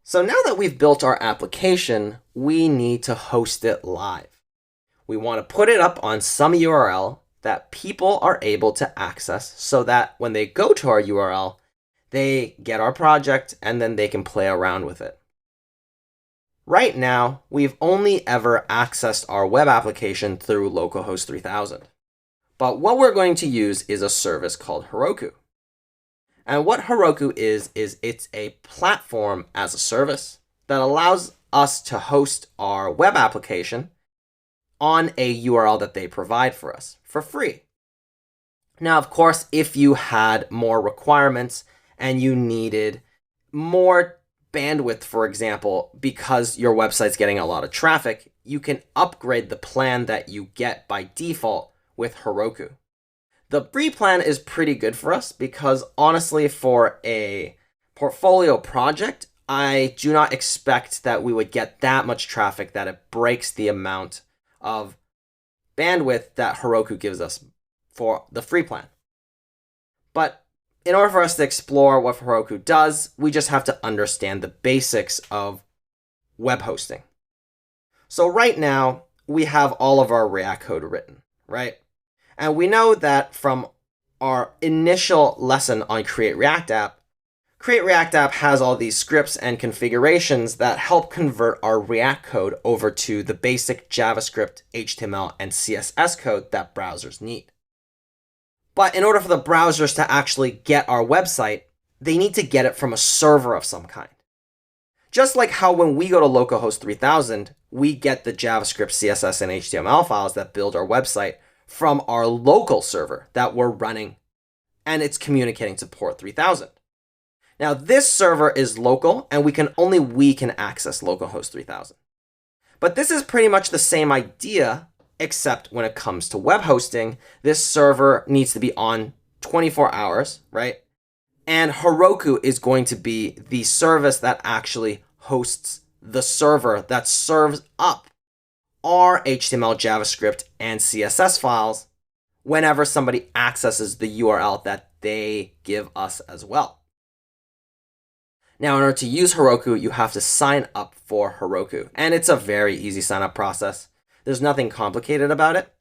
So now that we've built our application, we need to host it live. We want to put it up on some URL that people are able to access so that when they go to our URL, they get our project and then they can play around with it. Right now, we've only ever accessed our web application through localhost 3000. But what we're going to use is a service called Heroku. And what Heroku is it's a platform as a service that allows us to host our web application on a URL that they provide for us for free. Now, of course, if you had more requirements and you needed more bandwidth, for example, because your website's getting a lot of traffic, you can upgrade the plan that you get by default with Heroku. The free plan is pretty good for us because honestly, for a portfolio project, I do not expect that we would get that much traffic that it breaks the amount of bandwidth that Heroku gives us for the free plan. But in order for us to explore what Heroku does, we just have to understand the basics of web hosting. So right now, we have all of our React code written, right? And we know that from our initial lesson on Create React App has all these scripts and configurations that help convert our React code over to the basic JavaScript, HTML, and CSS code that browsers need. But in order for the browsers to actually get our website, they need to get it from a server of some kind. Just like how when we go to localhost 3000, we get the JavaScript, CSS, and HTML files that build our website from our local server that we're running, and it's communicating to port 3000. Now, this server is local, and only we can access localhost 3000. But this is pretty much the same idea, except when it comes to web hosting, this server needs to be on 24 hours, right? And Heroku is going to be the service that actually hosts the server that serves up our HTML, JavaScript, and CSS files whenever somebody accesses the URL that they give us as well. Now, in order to use Heroku, you have to sign up for Heroku. And it's a very easy sign-up process. There's nothing complicated about it.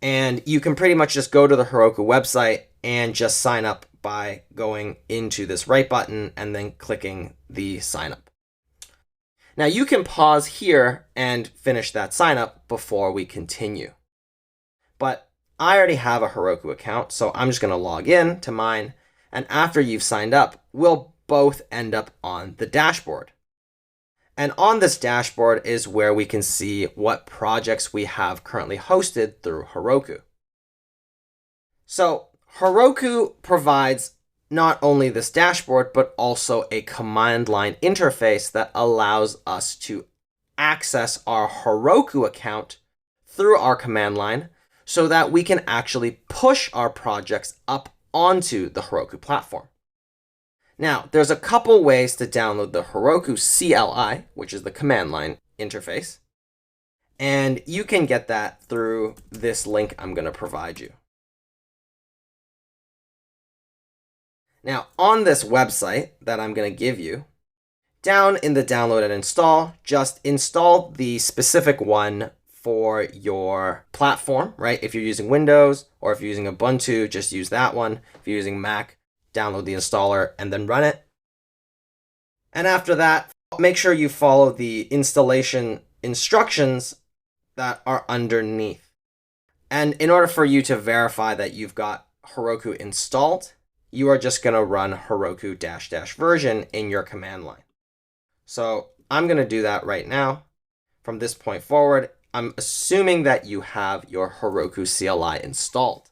And you can pretty much just go to the Heroku website and just sign up by going into this right button and then clicking the sign up. Now, you can pause here and finish that sign up before we continue. But I already have a Heroku account, so I'm just going to log in to mine. And after you've signed up, we'll both end up on the dashboard. And on this dashboard is where we can see what projects we have currently hosted through Heroku. So Heroku provides not only this dashboard, but also a command line interface that allows us to access our Heroku account through our command line so that we can actually push our projects up onto the Heroku platform. Now, there's a couple ways to download the Heroku CLI, which is the command line interface. And you can get that through this link I'm going to provide you. Now, on this website that I'm going to give you, down in the download and install, just install the specific one for your platform, right? If you're using Windows or if you're using Ubuntu, just use that one. If you're using Mac, download the installer and then run it. And after that, make sure you follow the installation instructions that are underneath. And in order for you to verify that you've got Heroku installed, you are just going to run Heroku -- version in your command line. So I'm going to do that right now. From this point forward, I'm assuming that you have your Heroku CLI installed.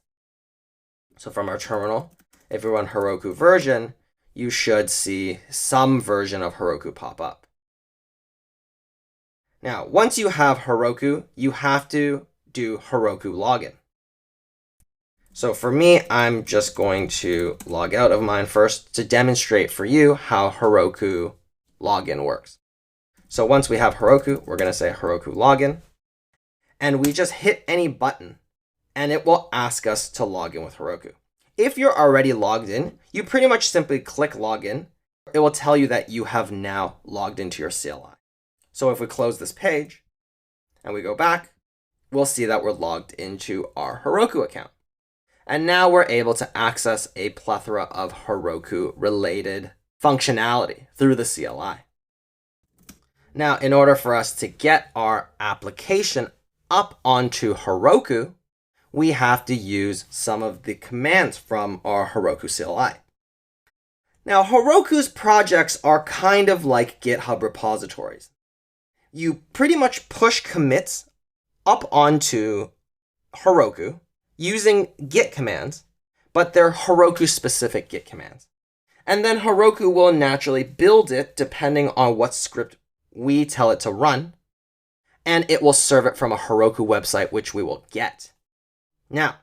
So from our terminal, if you run Heroku version, you should see some version of Heroku pop up. Now, once you have Heroku, you have to do Heroku login. So for me, I'm just going to log out of mine first to demonstrate for you how Heroku login works. So once we have Heroku, we're going to say Heroku login. And we just hit any button, and it will ask us to log in with Heroku. If you're already logged in, you pretty much simply click login, it will tell you that you have now logged into your CLI. So if we close this page and we go back, we'll see that we're logged into our Heroku account. And now we're able to access a plethora of Heroku-related functionality through the CLI. Now, in order for us to get our application up onto Heroku, we have to use some of the commands from our Heroku CLI. Now, Heroku's projects are kind of like GitHub repositories. You pretty much push commits up onto Heroku using Git commands, but they're Heroku-specific Git commands. And then Heroku will naturally build it depending on what script we tell it to run, and it will serve it from a Heroku website, which we will get. Now,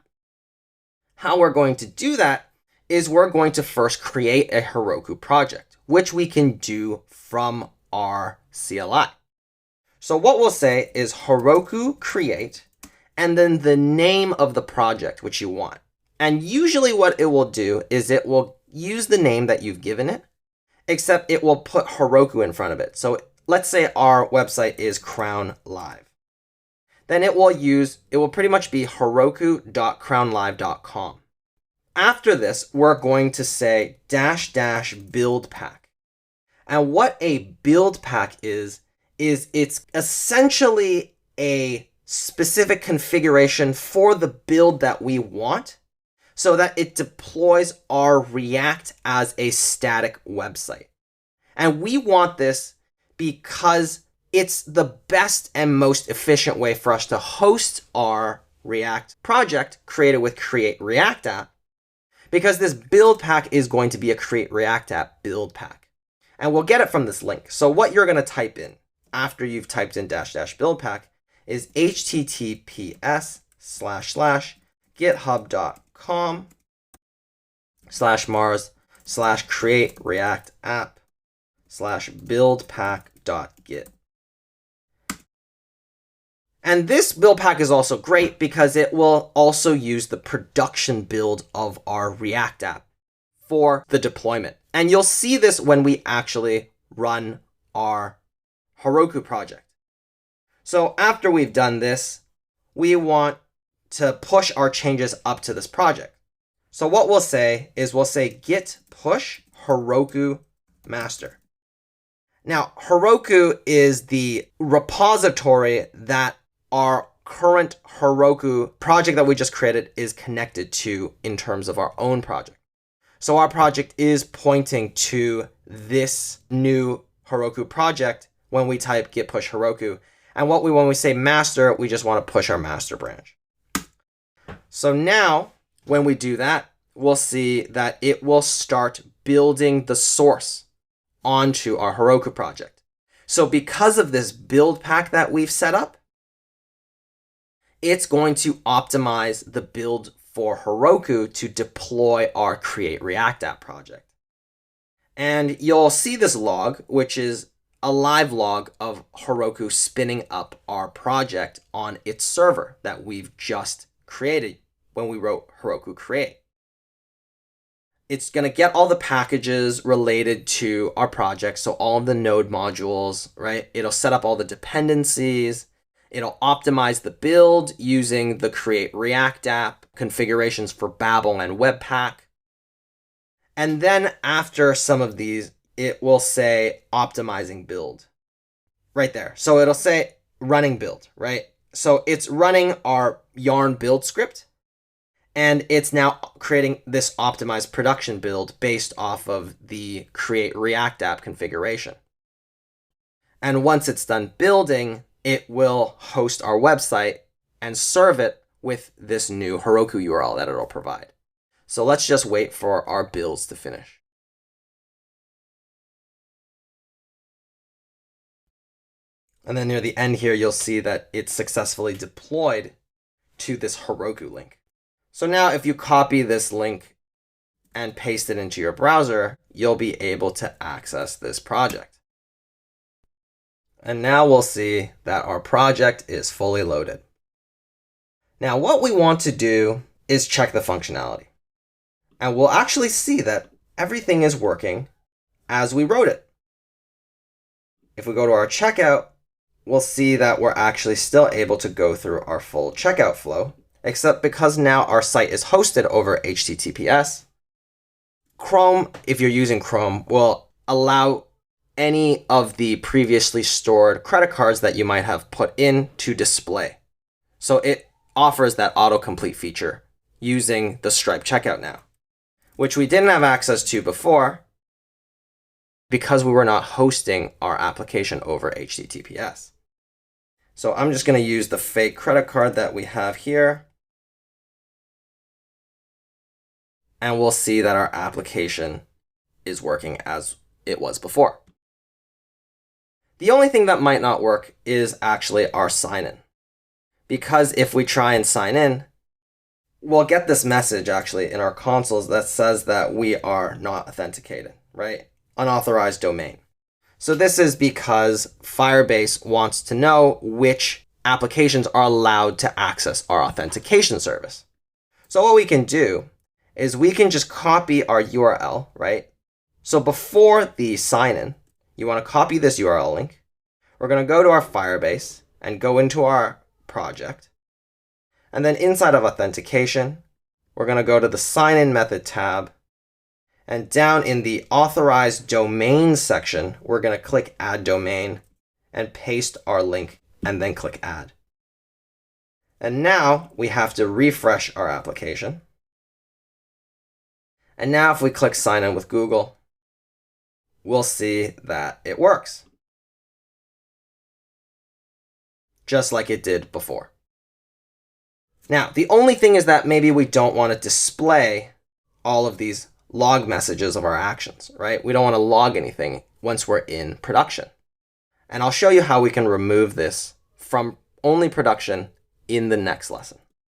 how we're going to do that is we're going to first create a Heroku project, which we can do from our CLI. So what we'll say is Heroku create, and then the name of the project which you want. And usually what it will do is it will use the name that you've given it, except it will put Heroku in front of it. So let's say our website is Crown Live. Then it will pretty much be heroku.crownlive.com. After this, we're going to say -- build pack. And what a build pack is it's essentially a specific configuration for the build that we want so that it deploys our React as a static website. And we want this because it's the best and most efficient way for us to host our React project created with Create React App, because this build pack is going to be a Create React App build pack. And we'll get it from this link. So what you're going to type in after you've typed in -- build pack is https://github.com/mars/create react app/buildpack.git. And this build pack is also great because it will also use the production build of our React app for the deployment. And you'll see this when we actually run our Heroku project. So after we've done this, we want to push our changes up to this project. So what we'll say is we'll say git push Heroku master. Now, Heroku is the repository that our current Heroku project that we just created is connected to in terms of our own project. So our project is pointing to this new Heroku project when we type git push Heroku. And when we say master, we just want to push our master branch. So now when we do that, we'll see that it will start building the source onto our Heroku project. So because of this build pack that we've set up, it's going to optimize the build for Heroku to deploy our Create React App project. And you'll see this log, which is a live log of Heroku spinning up our project on its server that we've just created when we wrote Heroku create. It's going to get all the packages related to our project, so all of the node modules, right? It'll set up all the dependencies. It'll optimize the build using the Create React App configurations for Babel and Webpack. And then after some of these, it will say optimizing build right there. So it'll say running build, right? So it's running our Yarn build script, and it's now creating this optimized production build based off of the Create React App configuration. And once it's done building, it will host our website and serve it with this new Heroku URL that it'll provide. So let's just wait for our builds to finish. And then near the end here, you'll see that it's successfully deployed to this Heroku link. So now if you copy this link and paste it into your browser, you'll be able to access this project. And now we'll see that our project is fully loaded. Now what we want to do is check the functionality. And we'll actually see that everything is working as we wrote it. If we go to our checkout, we'll see that we're actually still able to go through our full checkout flow, except because now our site is hosted over HTTPS, Chrome, if you're using Chrome, will allow any of the previously stored credit cards that you might have put in to display. So it offers that autocomplete feature using the Stripe checkout now, which we didn't have access to before because we were not hosting our application over HTTPS. So I'm just going to use the fake credit card that we have here. And we'll see that our application is working as it was before. The only thing that might not work is actually our sign-in. Because if we try and sign in, we'll get this message actually in our consoles that says that we are not authenticated, right? Unauthorized domain. So this is because Firebase wants to know which applications are allowed to access our authentication service. So what we can do is we can just copy our URL, right? So before the sign-in, you want to copy this URL link. We're going to go to our Firebase and go into our project. And then inside of authentication, we're going to go to the sign-in method tab. And down in the authorized domain section, we're going to click add domain and paste our link and then click add. And now we have to refresh our application. And now if we click sign in with Google, we'll see that it works. Just like it did before. Now, the only thing is that maybe we don't want to display all of these log messages of our actions, right? We don't want to log anything once we're in production. And I'll show you how we can remove this from only production in the next lesson.